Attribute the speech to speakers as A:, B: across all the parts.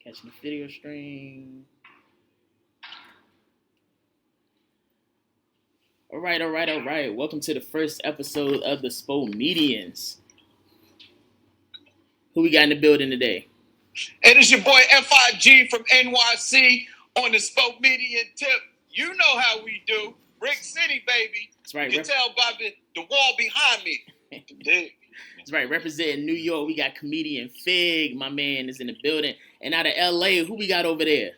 A: Catching the video stream. All right. Welcome to the first episode of the Spomedians. Who we got in the building today?
B: It is your boy FIG from NYC on the Spomedian tip. You know how we do. Brick City, baby.
A: That's right.
B: You can tell by the wall behind me.
A: That's right. Representing New York, we got comedian Fig. My man is in the building. And out of LA, who we got over there?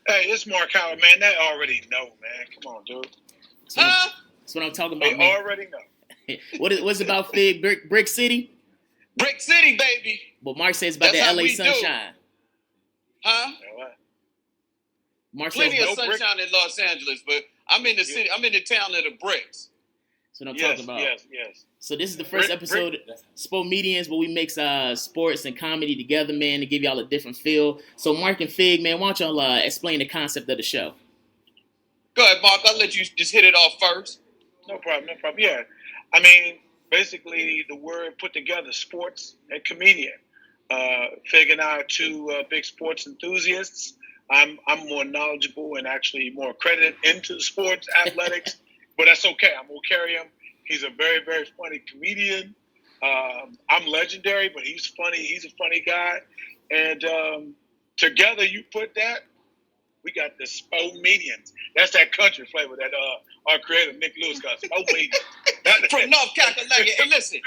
C: Hey, it's Mark Howard, man. They already know, man. Come on, dude.
A: That's what I'm talking about,
C: They
A: man.
C: already know.
A: What's about Fig? Brick City?
B: Brick City, baby.
A: But Mark says about
B: That's
A: the
B: how
A: LA
B: we do.
A: sunshine.
B: Huh?
A: Mark says
B: Plenty of sunshine in Los Angeles, but I'm in the city. I'm in the town of the bricks.
A: That's what I'm talking about.
C: Yes.
A: So this is the first episode of Spomedians, where we mix sports and comedy together, man, to give y'all a different feel. So Mark and Fig, man, why don't y'all explain the concept of the show?
B: Go ahead, Mark. I'll let you just hit it off first.
C: No problem. Yeah. I mean, basically, the word put together, sports and comedian. Fig and I are two big sports enthusiasts. I'm more knowledgeable and actually more accredited into sports athletics, but that's okay. I'm gonna carry him. He's a very, very funny comedian. I'm legendary, but he's funny. He's a funny guy, and together you put that, we got the Spomedians. That's that country flavor that our creator Nick Lewis got. Spomedians
B: from North Carolina. Hey, listen.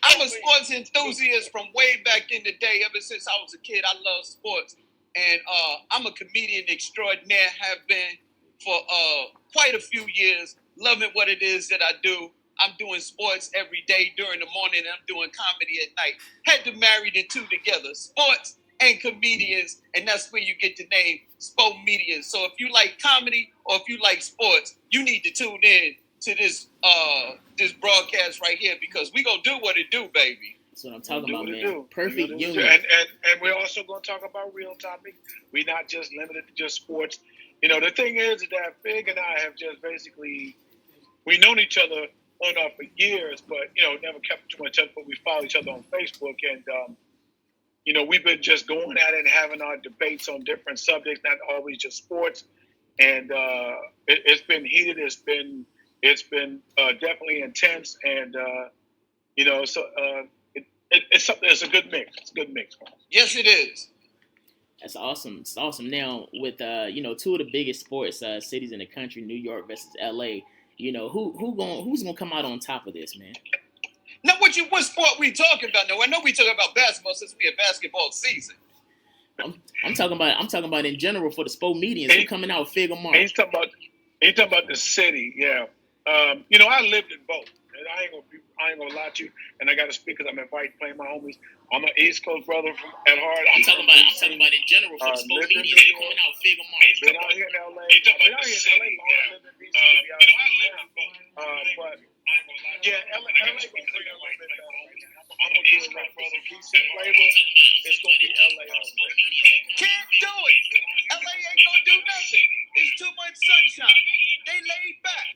B: I'm a sports enthusiast from way back in the day. Ever since I was a kid, I love sports. And I'm a comedian extraordinaire, have been for quite a few years, loving what it is that I do. I'm doing sports every day during the morning, and I'm doing comedy at night. Had to marry the two together, sports and comedians, and that's where you get the name Spomedians. So if you like comedy or if you like sports, you need to tune in to this broadcast right here, because we gonna do what it do, baby.
A: That's what I'm talking about, man. Perfect union.
C: And we're also going to talk about real topics. We're not just limited to just sports. You know, the thing is that Fig and I have just basically, we've known each other on and off for years, but, never kept too much up, but we follow each other on Facebook. And, we've been just going at it and having our debates on different subjects, not always just sports. And it's been heated. It's been definitely intense. And, it's a good mix. It's a good mix.
B: Yes, it is.
A: That's awesome. It's awesome. Now, with two of the biggest sports cities in the country, New York versus LA, who's gonna come out on top of this, man?
B: Now, what sport we talking about? Now, I know we talking about basketball since we had basketball season.
A: I'm talking about in general for the Spomedians. Who coming out, Fig or Mark?
C: He's talking about the city. Yeah. I lived in both. And I ain't gonna lie to you, and I got to speak because I'm invited playing my homies. I'm an East Coast brother at heart.
A: I'm talking about in general for the Spomedians. Who coming out, Fig or Mark?
C: Been out here in LA. Been out here in LA long. I lived in DC. But yeah, LA gonna bring a little bit better. I'm gonna do it right, brother. DC flavor. It's gonna be LA all the way.
B: Can't do it. LA ain't gonna do nothing. It's too much sunshine. They laid back.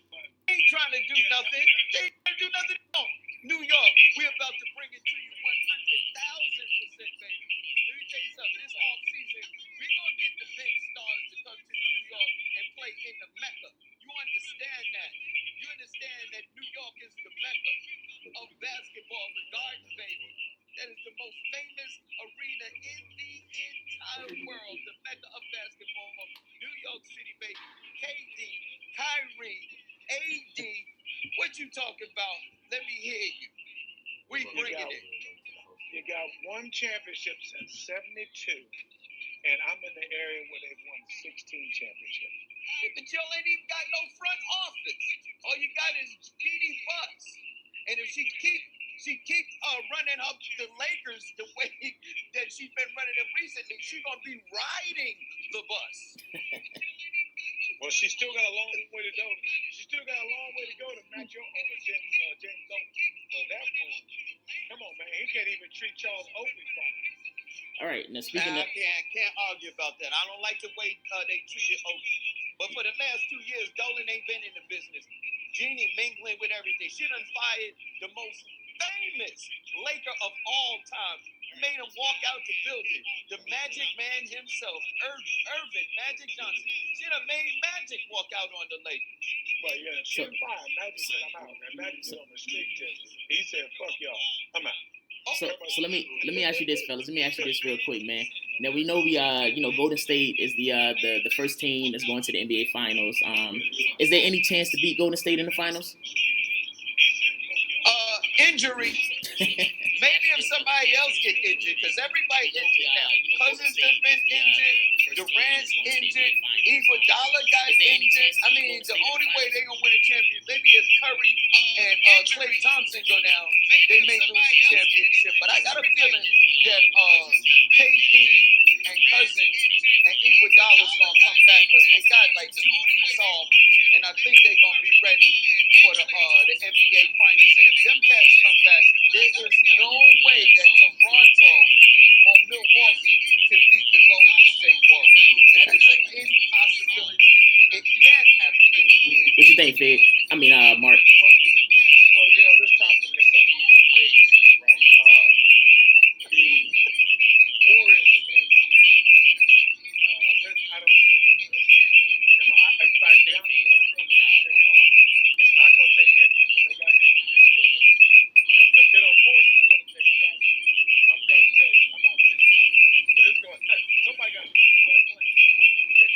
B: They ain't trying to do nothing. They ain't do nothing. No. New York, we're about to bring it to you 100,000%, baby. Let me tell you something. This off season, we're gonna get the big stars to come to New York and play in the Mecca. You understand that? You understand that New York is the Mecca of basketball, the Garden, baby. That is the most famous arena in the entire world, the Mecca of basketball. New York City, baby. KD, Kyrie, AD, what you talking about? Let me hear you. We bringing it.
C: You got one championship since '72, and I'm in the area where they've won 16 championships.
B: Yeah, but y'all ain't even got no front office. All you got is Jeannie Bucks. And if she keep running up the Lakers the way that she's been running them recently, she's gonna be riding the bus.
C: Well, she's still got a long way to go. She's still got a long way to go to match your owner, James Dolan. So that fool, come on, man, he can't even treat Charles Oakley properly.
A: All right, now speaking of...
B: I can't argue about that. I don't like the way they treated Oakley. But for the last 2 years, Dolan ain't been in the business. Jeannie mingling with everything. She done fired the most famous Laker of all time. Made him walk out out the building. The Magic Man himself, Irvin Magic Johnson. Should have made Magic walk out on the Lakers.
C: Well, yeah, she was fine. Magic said, I'm out. And Magic was on the street test. He said, fuck y'all. I'm out.
A: So let me ask you this, fellas. Let me ask you this real quick, man. Now we know Golden State is the first team that's going to the NBA Finals. Is there any chance to beat Golden State in the finals?
B: Injury. Maybe if somebody else get injured, because everybody injured now. Cousins has been injured. Durant's injured. Iguodala got injured. I mean, the only way they're gonna win a championship, maybe if Curry and Klay Thompson go down, they may lose the championship. But I got a feeling that KD and Cousins and Iguodala's gonna come back because they got like 2 weeks off, and I think they're gonna be ready for the NBA Finals. And if them cats come back, there is no way that Toronto or Milwaukee can beat the Golden State Warriors. That is an impossibility. It can't happen.
A: What you think, Fig? I mean, Mark.
C: Well, this topic is so easy, right? The Warriors are going to win. I don't see any them. In fact, the only thing that's wrong, it's not going to take injuries because they got injuries. Of course, it's going to take traction. I'm trying to tell you, I'm not with you, but it's going to. Somebody got to do one play.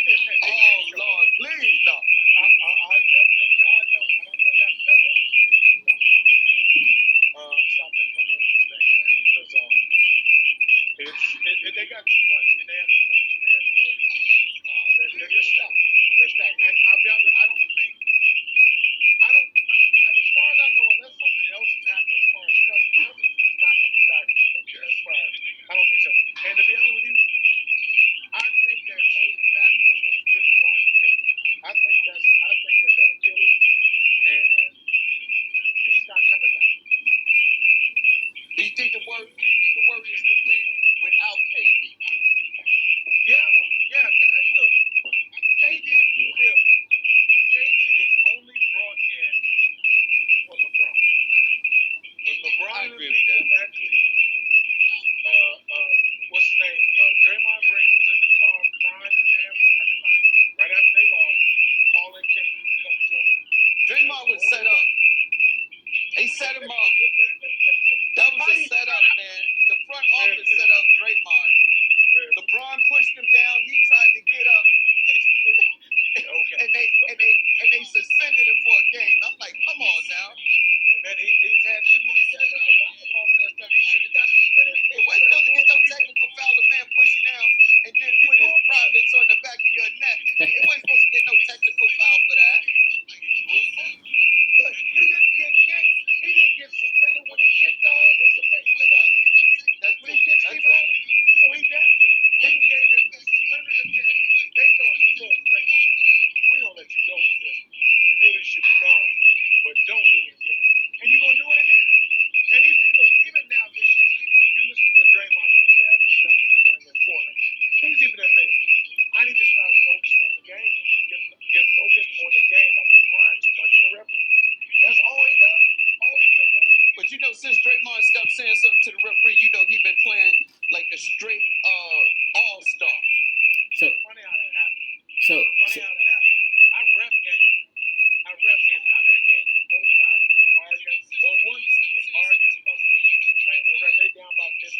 B: Oh, Lord, please, no.
C: God knows. I don't know that. That's the only way it's going to stop them from winning this thing, man. Because they got too much, and they have too much experience with it. They're just stacked. They're stacked. And I'll be honest, I don't. As far as I know, unless something else has happened as far as Cousins is not coming back next year. As far as I don't think so. And to be honest with you, I think they're holding back on what's really wrong with KD. I think there's that Achilles, and he's not coming back.
B: Do you think the Warriors could win without KD?
C: Yeah. Look, KD for real. KD was only brought in for LeBron. When LeBron beat them at Cleveland, what's his name? Draymond Green was in the car crying in the damn parking lot right after they lost, calling KD to come join him.
B: Draymond was set up. They set him up. That was a setup, man. The front office set up Draymond. LeBron pushed him down. He tried to get up, and they suspended him for a game. I'm like, come on now.
C: And then he's had too many technical foul that stuff. He got suspended.
B: He wasn't supposed to get no technical foul. The man push you down and then put his privates on the back of your neck. He wasn't supposed to get no technical foul for that.
C: He didn't get suspended when he kicked what's the face in the nuts. That's when he kicked Steve Adams. So he danced him. They gave him the slender of chance. They told him, look, Draymond, we gonna let you go with this. You really should be gone, but don't do it again. And you're gonna do it again. And even now this year, you listen to what Draymond Green said after he's done in Portland. He's even admitted, I need to start focusing on the game. Get focused on the game. I've been crying too much to the referee. That's all he does. All he's been doing.
B: But since Draymond stopped saying something to the referee, he's been playing like a straight all-star.
A: So
C: Funny how that happened.
A: So
C: I ref games. I've had games where both sides are just arguing, or one team is arguing, fussing, complaining to the ref. They down by 15.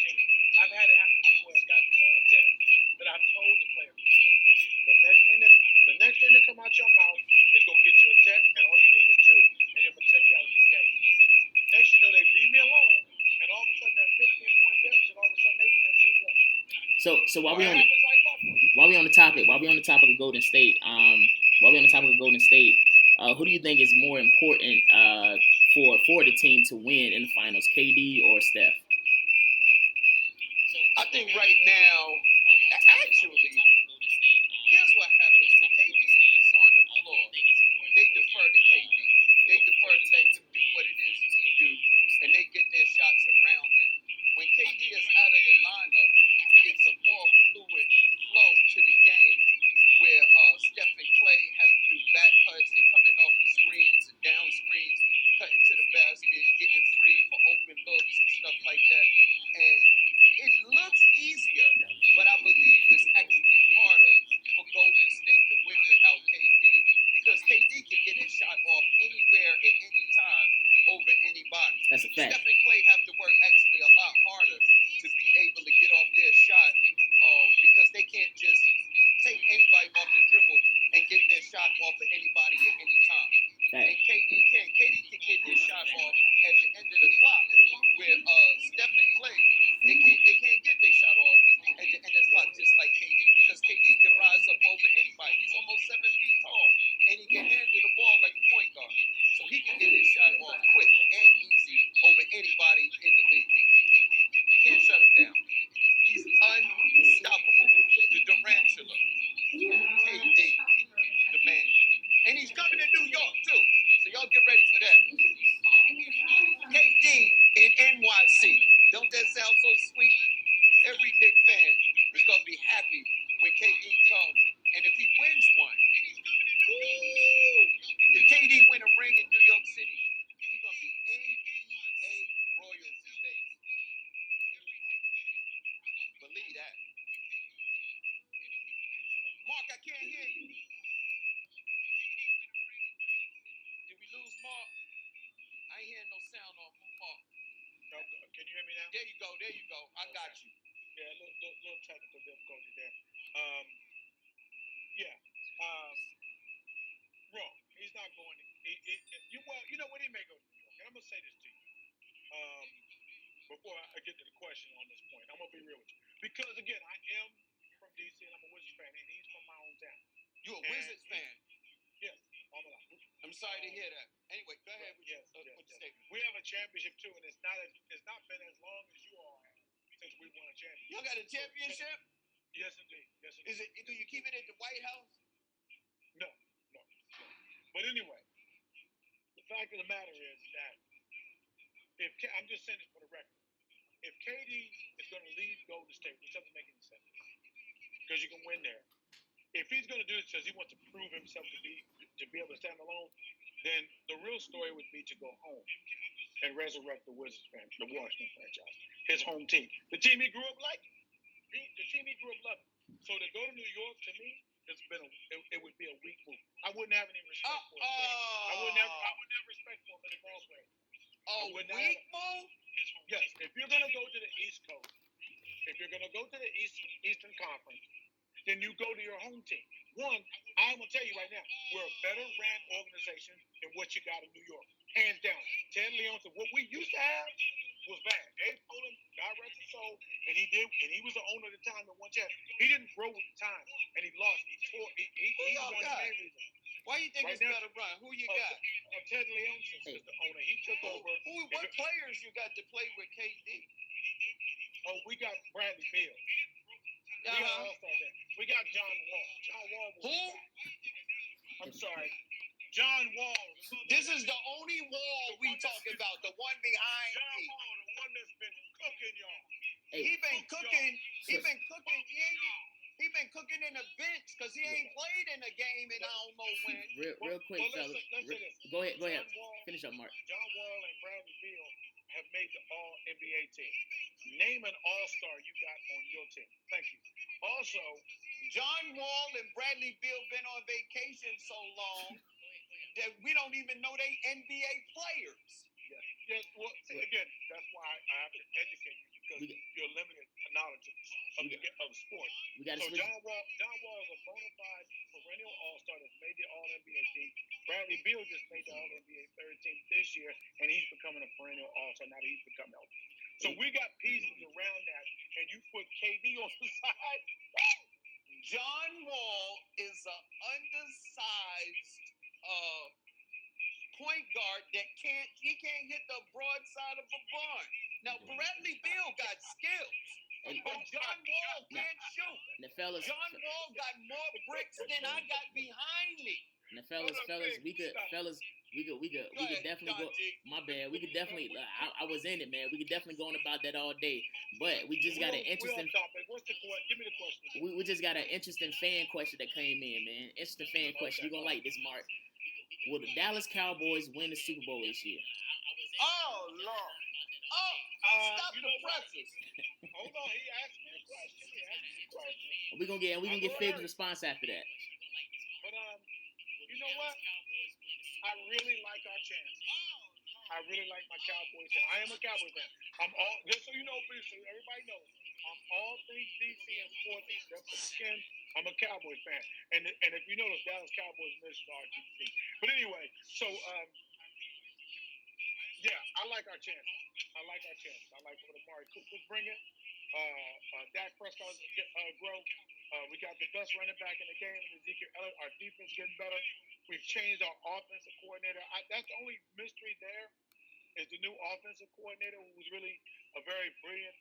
C: I've had it happen to me where it's gotten so intense that I've told the player, the next thing that come out your mouth is gonna get you a check, and all you need is 2, and I'm gonna take you out of this game. Next you know, they leave me alone, and all of a sudden that 15-point deficit, all of a sudden they within 2 points.
A: So while we on the topic of Golden State, who do you think is more important for the team to win in the finals, KD or Steph?
B: I think right now, actually, here's what happens. When KD is on the floor, they defer to KD. They defer to let him do what it is that he do, and they get their shots around him. When KD is out of the lineup, it's a more fluid flow to the game where Steph and Klay have to do back cuts. They're coming off the screens and down screens, cutting to the basket, getting free for open looks and stuff like that. And it looks easy every Knicks fan is going to be happy when KD comes. And if he wins one, if KD win a ring in New York City, he's going to be NBA royalty, baby. Believe that. Mark, I can't hear you. Did we lose Mark? I ain't hearing no sound on Mark.
C: No, can you hear me now?
B: There you go. I got you.
C: Yeah, a little technical difficulty there. Wrong. He's not going to. You know what? He may go to New York. And I'm going to say this to you. Before I get to the question on this point, I'm going to be real with you. Because, again, I am from D.C. and I'm a Wizards fan, and he's from my hometown.
B: You a Wizards fan?
C: Yes. All my life.
B: I'm sorry to hear that. Anyway, go ahead with your statement.
C: We have a championship, too, and it's not been as long as you all have since we won a championship.
B: Y'all got a championship?
C: Yes, indeed.
B: Do you keep it at the White House?
C: No. But anyway, the fact of the matter is that I'm just saying this for the record. If KD is going to leave Golden State, which doesn't make any sense, because you can win there. If he's going to do it because he wants to prove himself to be able to stand alone, then the real story would be to go home and resurrect the Wizards the Washington franchise, his home team, the team he grew up liking, the team he grew up loving. So to go to New York, to me, it would be a weak move. I wouldn't have any respect for it. I wouldn't have respect for him as a ball player.
B: Weak move?
C: Yes. If you're going to go to the East Coast, if you're going to go to the Eastern Conference, then you go to your home team. One, I'm going to tell you right now, we're a better ran organization than what you got in New York. Hands down. Ted Leonsis, what we used to have was bad. Abe Poland, God rest his soul, and he was the owner at the time that won champ. He didn't grow with the time, and he lost. He's one of the main reasons.
B: Why you think it's better run? Who you got?
C: Ted Leonsis is the owner. He took over.
B: What players you got to play with KD?
C: Oh, we got Bradley Beal. We got All-Star there. We got John Wall. John Wall.
B: Who?
C: I'm sorry. John Wall.
B: This is the only Wall we talking about. The one behind
C: John
B: me.
C: Wall, the one that's been cooking y'all.
B: He been cooking. He been cooking in the bench because he ain't played in a game in I don't know when.
A: Real quick, fellas. Go ahead. Finish up, Mark.
C: John Wall and Bradley Beal have made the All-NBA team. Name an All-Star you got on your team. Thank you. Also,
B: John Wall and Bradley Beal been on vacation so long that we don't even know they NBA players.
C: Yes. Well, see, again, that's why I have to educate you because you're limited knowledge of sport. John Wall is a bona fide perennial All-Star that's made the All-NBA team. Bradley Beal just made the All-NBA third team this year, and he's becoming a perennial All-Star now that he's become healthy. So we got pieces around that, and you put KD on the side.
B: John Wall is an undersized point guard that can't hit the broadside of a barn. Now Bradley Beal got skills, but John Wall can't shoot. John Wall got more bricks than I got behind me.
A: Now, we could definitely go. My bad. We could definitely. I was in it, man. We could definitely go on about that all day. But we just got an interesting.
C: Give me the question.
A: We just got an interesting fan question that came in, man. Interesting fan question. You're gonna like this, Mark. Will the Dallas Cowboys win the Super Bowl this year?
B: Oh Lord! Stop the presses.
C: Hold on, he asked me a question.
A: We're gonna get Fig's response after that.
C: But you know what? I really like our chances. I really like my Cowboys fan. I am a Cowboys fan. Just so you know, so everybody knows, I'm all things DC and sports except for skin. I'm a Cowboys fan. And if you know, the Dallas Cowboys mission are DC. But anyway, so yeah, I like our chances. I like what Amari Cooper's bringing. Dak Prescott grow. We got the best running back in the game, Ezekiel Elliott. Our defense getting better. We've changed our offensive coordinator. That's the only mystery there is the new offensive coordinator, who's really a very brilliant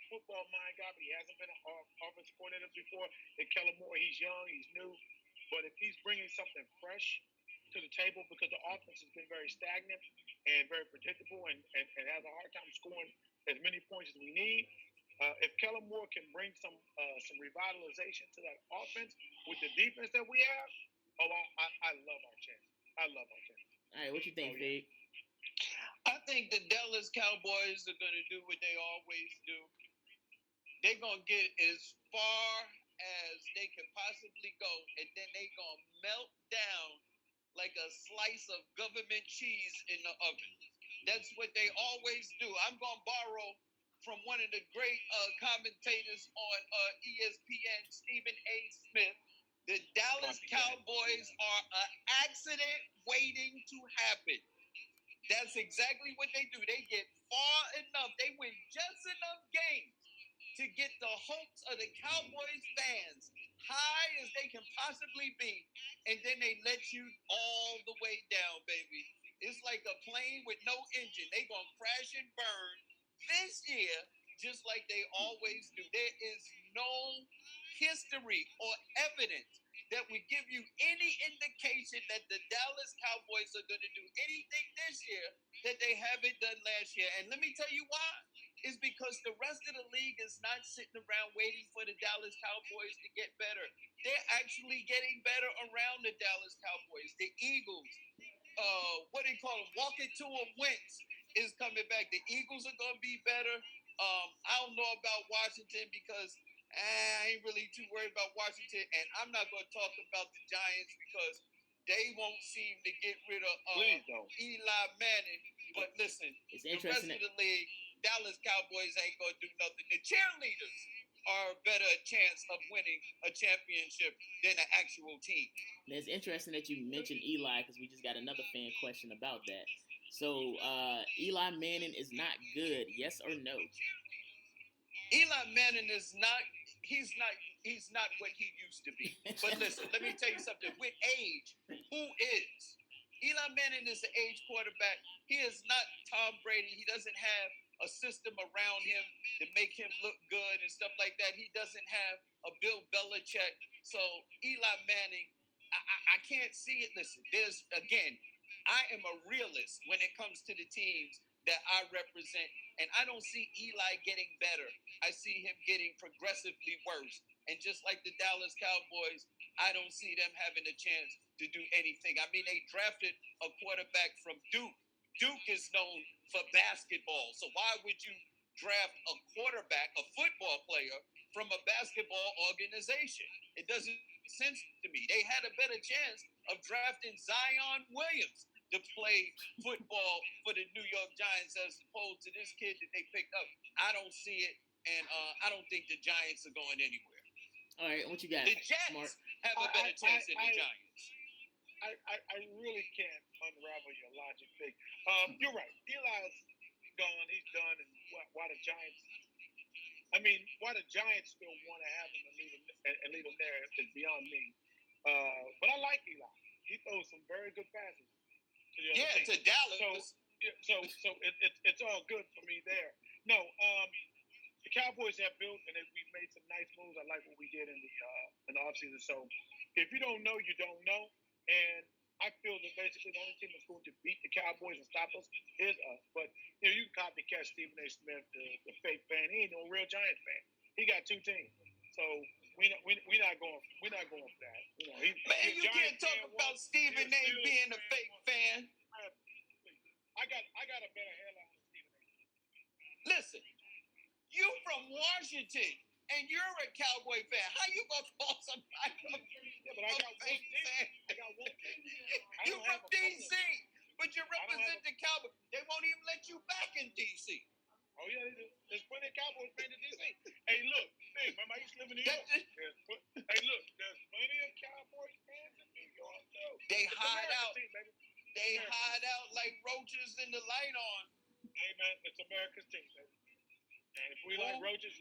C: football mind guy, but he hasn't been an offensive coordinator before. And Kellen Moore, he's young, he's new. But if he's bringing something fresh to the table, because the offense has been very stagnant and very predictable and has a hard time scoring as many points as we need, If Kellen Moore can bring some revitalization to that offense with the defense that we have, I love our chance. I love our chance.
A: All right, what you think, Fig?
B: I think the Dallas Cowboys are going to do what they always do. They're going to get as far as they can possibly go, and then they're going to melt down like a slice of government cheese in the oven. That's what they always do. I'm going to borrow from one of the great commentators on ESPN, Stephen A. Smith. The Dallas Cowboys are an accident waiting to happen. That's exactly what they do. They get far enough. They win just enough games to get the hopes of the Cowboys fans high as they can possibly be, and then they let you all the way down, baby. It's like a plane with no engine. They gonna crash and burn this year, just like they always do. There is no history or evidence that would give you any indication that the Dallas Cowboys are going to do anything this year that they haven't done last year. And let me tell you why. It's because the rest of the league is not sitting around waiting for the Dallas Cowboys to get better. They're actually getting better around the Dallas Cowboys. The Eagles, what do they call them? Walking to a Wentz is coming back. The Eagles are going to be better. I don't know about Washington because I ain't really too worried about Washington, and I'm not going to talk about the Giants because they won't seem to get rid of Eli Manning. But listen, the rest of the league, Dallas Cowboys ain't going to do nothing. The cheerleaders are a better chance of winning a championship than an actual team.
A: And it's interesting that you mentioned Eli because we just got another fan question about that. So Eli Manning is not good, yes or no?
B: Eli Manning is not. He's not what he used to be. But listen, let me tell you something. With age, who is? Eli Manning is an age quarterback. He is not Tom Brady. He doesn't have a system around him to make him look good and stuff like that. He doesn't have a Bill Belichick. So Eli Manning, I can't see it. Listen, I am a realist when it comes to the teams that I represent, and I don't see Eli getting better. I see him getting progressively worse. And just like the Dallas Cowboys, I don't see them having a chance to do anything. I mean, they drafted a quarterback from Duke. Duke is known for basketball. So why would you draft a quarterback, a football player, from a basketball organization? It doesn't make sense to me. They had a better chance of drafting Zion Williams to play football for the New York Giants as opposed to this kid that they picked up. I don't see it, and I don't think the Giants are going anywhere.
A: All right, what you got?
B: The Jets have a better chance than the Giants.
C: I really can't unravel your logic, Big. You're right. Eli's gone. He's done. And why the Giants? I mean, why the Giants still want to have him and leave him there is beyond me. But I like Eli. He throws some very good passes.
B: To Dallas.
C: So it's all good for me there. No, the Cowboys have built and we've made some nice moves. I like what we did in the offseason. So if you don't know, you don't know. And I feel that basically the only team that's going to beat the Cowboys and stop us is us. But you can copycat Stephen A. Smith, the fake fan. He ain't no real Giants fan. He got two teams. So we're not going for that.
B: You can't talk about Stephen A. being a fake fan.
C: I got a better hairline than Stephen A.
B: Listen, you from Washington and you're a Cowboy fan. How you gonna call somebody a fake fan?
C: I got one team.
B: You from DC, but you represent the Cowboys. They won't even let you back in DC.
C: Oh yeah, they do. There's plenty of Cowboys fans in DC. Hey, look, remember I used to live in New York. There's plenty of Cowboys fans in New York too.
B: They hide out. They hide out like roaches in the light on.
C: Hey man, it's America's team, baby. And if we like roaches,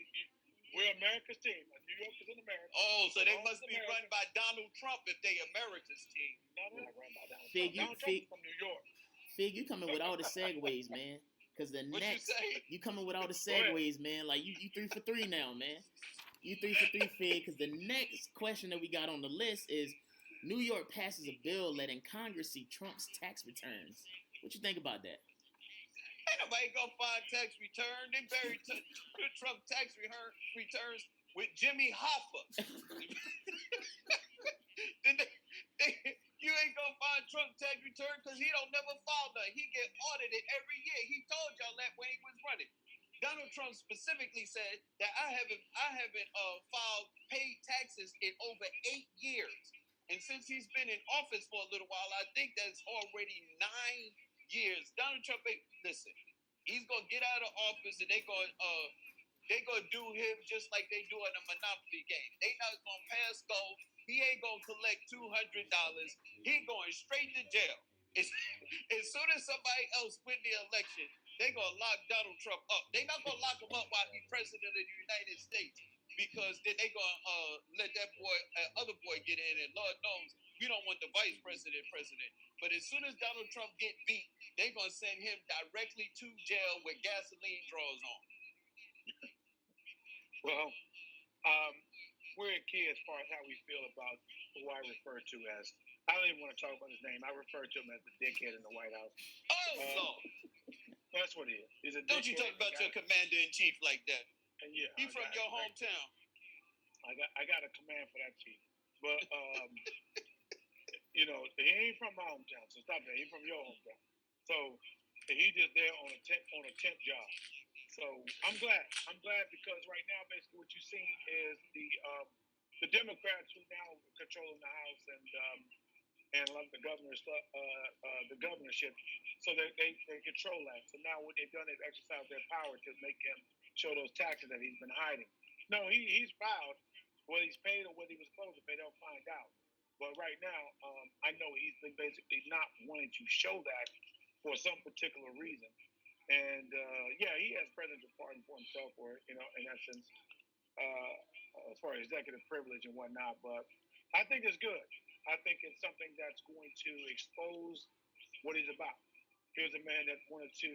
C: we're America's team. New York is in America.
B: Oh, so they must be run by Donald Trump if they America's team.
C: No, they're not run by Donald Trump. Donald Trump from New York.
A: Fig, you coming with all the segues, man. Because you coming with all the segues, man. Like, you 3 for 3 now, man. You 3 for 3, Fig. Because the next question that we got on the list is, New York passes a bill letting Congress see Trump's tax returns. What you think about that?
B: Ain't nobody gonna find tax return. They buried Trump tax returns with Jimmy Hoffa. You ain't gonna find Trump tax return because he don't never file that. He get audited every year. He told y'all that when he was running. Donald Trump specifically said that I haven't paid taxes in over 8 years. And since he's been in office for a little while, I think that's already 9 years. Donald Trump ain't listen. He's gonna get out of office and they gonna do him just like they do in a Monopoly game. They not gonna pass go. He ain't gonna collect $200. He going straight to jail. As soon as somebody else win the election, they gonna lock Donald Trump up. They not gonna lock him up while he's president of the United States because then they gonna let that other boy get in. And Lord knows you don't want the vice president. But as soon as Donald Trump get beat, they gonna send him directly to jail with gasoline draws on.
C: Well, we're key as far as how we feel about who I refer to as. I don't even want to talk about his name. I refer to him as the dickhead in the White House.
B: Oh, no.
C: That's what he is. He's a
B: Don't you talk about your commander-in-chief like that.
C: And yeah,
B: he from your hometown.
C: I got a command for that chief. But, he ain't from my hometown, so stop that. He's from your hometown. So he just there on a temp job. So I'm glad. I'm glad because right now, basically, what you're seeing is the Democrats who now controlling the House and love the the governorship. So they control that. So now what they've done is exercise their power to make him show those taxes that he's been hiding. No, he's filed whether he's paid or whether he was supposed to pay. They'll find out. But right now, I know he's been basically not wanting to show that for some particular reason. And he has presidential pardon for himself, or in essence, as far as executive privilege and whatnot. But I think it's good. I think it's something that's going to expose what he's about. Here's a man that wanted to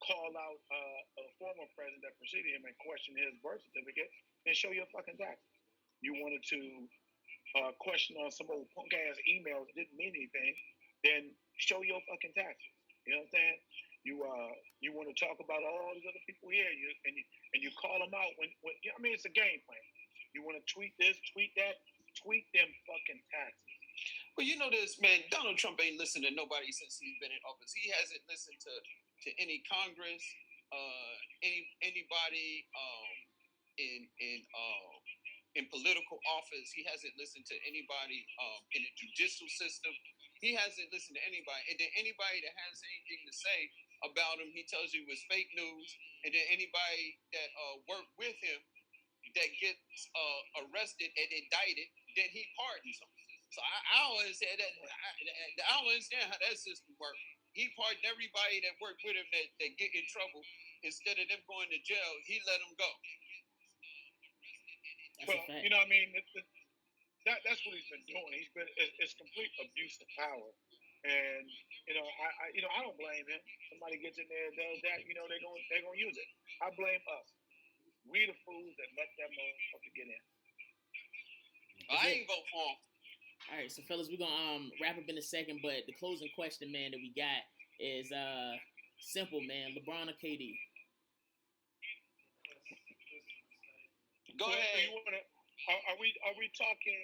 C: call out a former president that preceded him and question his birth certificate and show your fucking taxes. You wanted to question on some old punk ass emails that didn't mean anything, then show your fucking taxes. You know what I'm saying? You want to talk about all these other people here, and you call them out when it's a game plan. You want to tweet this, tweet that, tweet them fucking taxes.
B: Well, you know this, man. Donald Trump ain't listened to nobody since he's been in office. He hasn't listened to any Congress, anybody in political office. He hasn't listened to anybody in the judicial system. He hasn't listened to anybody. And then anybody that has anything to say about him, he tells you was fake news. And then anybody that worked with him that gets arrested and indicted, then he pardons them. So I don't understand that. I don't understand how that system works. He pardoned everybody that worked with him that get in trouble. Instead of them going to jail, he let them go.
C: Well, you know what I mean? That's what he's been doing. It's complete abuse of power. And I don't blame him. Somebody gets in there and does that, they're gonna use it. I blame us. We the fools that let that motherfucker get in.
B: I ain't vote for him.
A: All right, so fellas, we're gonna wrap up in a second, but the closing question, man, that we got is simple, man. LeBron or KD?
B: Go ahead.
C: Are we talking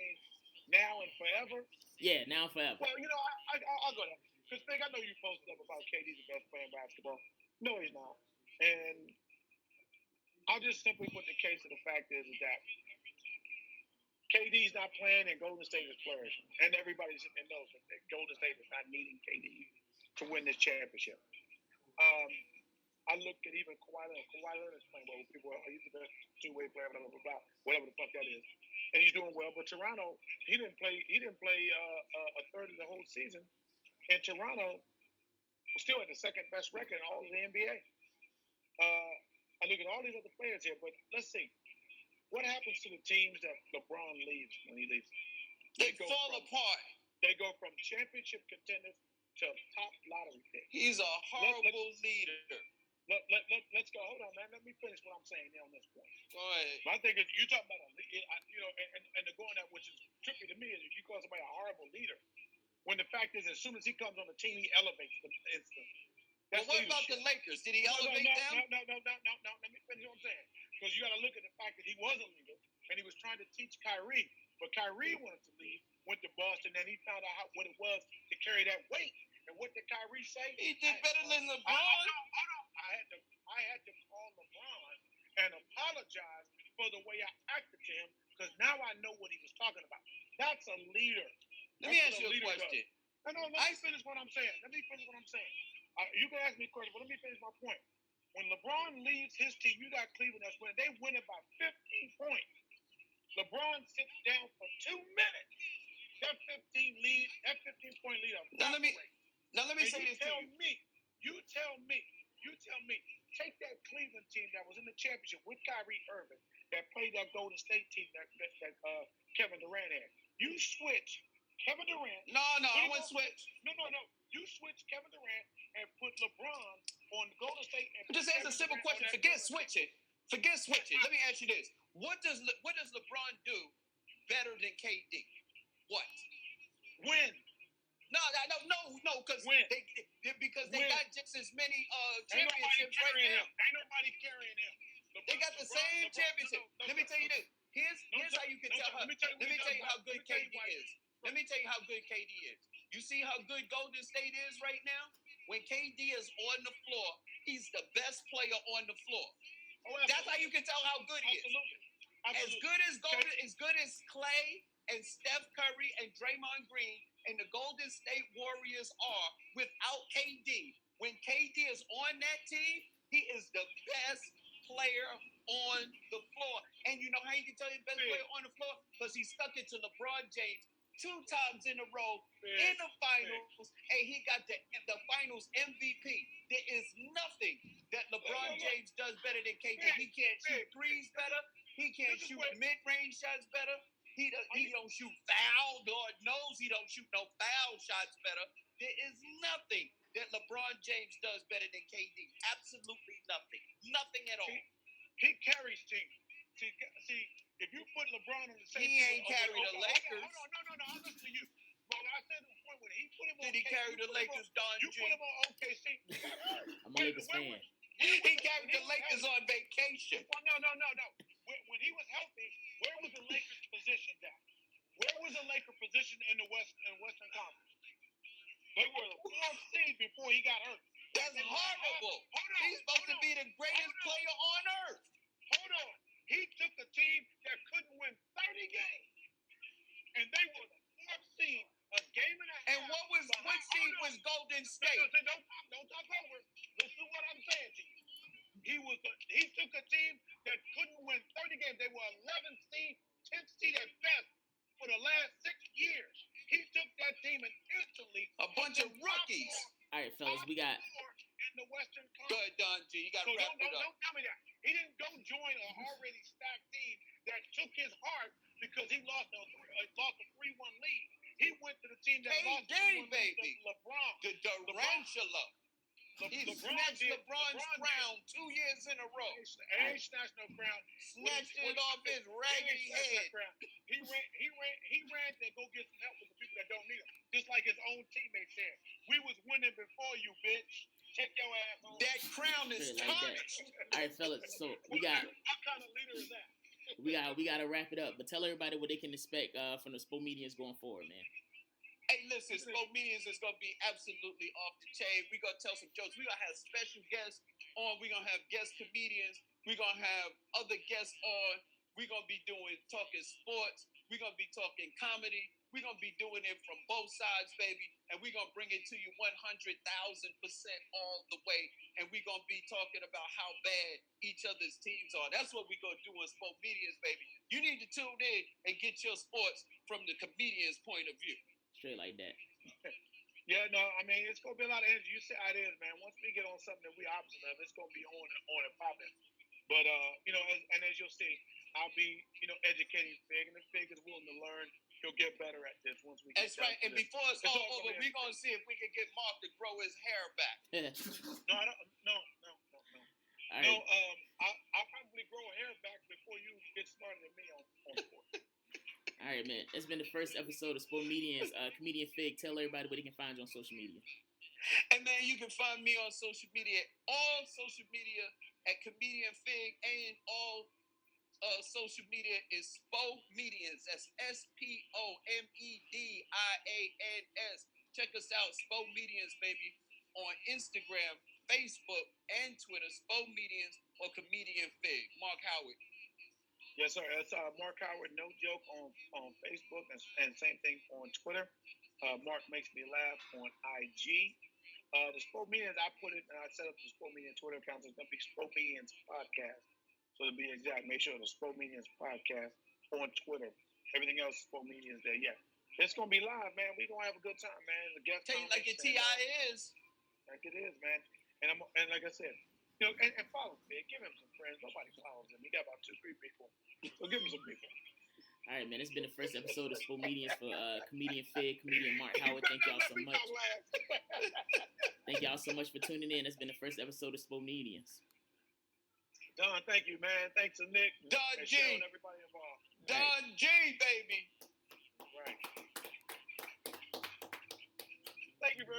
C: now and forever?
A: Yeah, now and forever.
C: Well, I'll go there. Because Big, I know you posted up about KD's the best player in basketball. No, he's not. And I'll just simply put the case of the fact is that KD's not playing and Golden State is flourishing. And everybody knows that Golden State is not needing KD to win this championship. I look at even Kawhi Leonard. Kawhi Leonard's playing well with people. He's the best two-way player, blah, blah, blah, blah, whatever the fuck that is. And he's doing well. But Toronto, he didn't play a third of the whole season. And Toronto still had the second best record in all of the NBA. I look at all these other players here, but let's see. What happens to the teams that LeBron leaves when he leaves?
B: They fall apart.
C: They go from championship contenders to top lottery pick.
B: He's a horrible leader.
C: Let's go. Hold on, man. Let me finish what I'm saying here on this point.
B: Go ahead.
C: My thing is, you talk about and the going that, which is trippy to me, is if you call somebody a horrible leader, when the fact is, as soon as he comes on the team, he elevates them instantly. That's
B: what about
C: leadership.
B: the Lakers? Did he elevate them?
C: No. Let me finish what I'm saying. Because you got to look at the fact that he was a leader and he was trying to teach Kyrie. But Kyrie wanted to leave, went to Boston, and he found out what it was to carry that weight. And what did Kyrie say?
B: He did better than LeBron.
C: I had to call LeBron and apologize for the way I acted to him because now I know what he was talking about. That's a leader.
B: Let me ask you a question.
C: No, let me finish what I'm saying. You can ask me a question, but let me finish my point. When LeBron leaves his team, you got Cleveland that's winning. They win it by 15 points. LeBron sits down for 2 minutes. That 15-point lead.
B: Now let me say this to you.
C: You tell me. Take that Cleveland team that was in the championship with Kyrie Irving that played that Golden State team that Kevin Durant had. You switch Kevin Durant.
B: No, I wouldn't switch.
C: No. You switch Kevin Durant and put LeBron on Golden State. And
B: just ask a simple question. Forget switching. Let me ask you this: What does LeBron do better than KD? What?
C: Win.
B: No, because they got just as many championships right now.
C: Ain't nobody carrying him.
B: They got the same championship. Let me tell you this. Here's how you can tell how. Let me tell you how good KD is. Let me tell you how good KD is. You see how good Golden State is right now? When KD is on the floor, he's the best player on the floor. That's how you can tell how good he is. Absolutely. As good as Clay and Steph Curry and Draymond Green and the Golden State Warriors are without KD. When KD is on that team, he is the best player on the floor. And you know how you can tell he's the best player on the floor? Because he stuck it to LeBron James 2 times in a row in the finals, and he got the finals MVP. There is nothing that LeBron James does better than KD. He can't shoot threes better. He can't shoot mid-range shots better. He don't shoot foul. Lord knows he don't shoot no foul shots better. There is nothing that LeBron James does better than KD. Absolutely nothing. Nothing at all.
C: He carries teams. See, if you put LeBron on the same
B: he ain't carried the Lakers.
C: No. I'm listening to you. But I said the point when he put him on.
B: Did he carry the Lakers, Don G?
C: You put him on OKC.
A: I'm a Lakers fan.
B: He carried the Lakers on vacation.
C: No. When he was healthy, where was the Lakers positioned at? Where was the Lakers positioned in the Western Conference? They were the 4th seed before he got hurt.
B: That's horrible. He's supposed to be the greatest player on earth.
C: Hold on. He took a team that couldn't win 30 games, and they were the 4th seed, a game and a half.
B: And what seed was Golden State?
C: Don't talk over. Listen to what I'm saying to you. He took a team that couldn't win 30 games. They were 11th seed, 10th seed at best for the last 6 years. He took that team and instantly
B: a bunch of rookies.
A: All right, fellas, we got
C: in the Western Conference.
B: Good, Don G. You got to wrap it up.
C: Don't tell me that. He didn't go join an already stacked team that took his heart because he lost a 3-1 lead. He went to the team that lost 3-1
B: baby.
C: To LeBron.
B: The Durantula. He snatched LeBron's crown 2 years in a row.
C: He ain't snatched no crown.
B: Snatched it off his raggedy head.
C: He ran to go get some help with the people that don't need him. Just like his own teammates said. We was winning before you, bitch. Check your ass on.
B: That crown is tarnished.
A: All right, fellas. So we got.
C: What kind of leader is that?
A: We got to wrap it up. But tell everybody what they can expect from the Spomedians going forward, man.
B: Hey, listen, Spomedians is going to be absolutely off the chain. We're going to tell some jokes. We're going to have special guests on. We're going to have guest comedians. We're going to have other guests on. We're going to be talking sports. We're going to be talking comedy. We're going to be doing it from both sides, baby. And we're going to bring it to you 100,000% all the way. And we're going to be talking about how bad each other's teams are. That's what we're going to do on Spomedians, baby. You need to tune in and get your sports from the comedian's point of view.
A: Straight like that.
C: Yeah, no, I mean, it's going to be a lot of energy. You see how it is, man. Once we get on something that we opposite of, it's going to be on and popping. But, as you'll see, I'll be, educating Fig. And if Fig is willing to learn, he'll get better at this once we get
B: That's right. And before it's all over, we're going to see if we can get Mark to grow his hair back.
C: No, I don't. No.
A: All right.
C: No, I'll probably grow hair back before you get smarter than me on sport.
A: All right, man. It's been the first episode of Spomedians. Comedian Fig, tell everybody where they can find you on social media.
B: And man, you can find me on social media, all social media at Comedian Fig, and all social media is Spomedians. That's Spomedians. Check us out, Spomedians, baby, on Instagram, Facebook, and Twitter. Spomedians or Comedian Fig. Mark Howard.
C: Yes, sir. That's Mark Howard, no joke, on Facebook, and same thing on Twitter. Mark makes me laugh on IG. The Spomedians, I put it, and I set up the Spomedian Twitter account. It's going to be Spomedians Podcast. So to be exact, make sure the Spomedians Podcast on Twitter. Everything else, Spomedians there. Yeah. It's going to be live, man. We're going to have a good time, man. The guest
B: Tell you like your TI is.
C: Like it is, man. And like I said, and follow me. Give him some friends. Nobody follows him. He got about 2-3 people. So give him some people.
A: All right, man. It's been the first episode of Spomedians for Comedian Fig, Comedian Mark Howard. Thank y'all so much. Thank y'all so much for tuning in. It's been the first episode of Spomedians.
C: Don, thank you, man. Thanks to Nick.
B: Don
C: and
B: G.
C: Cheryl and everybody involved.
B: Don G, baby.
C: Right. Thank you, bro.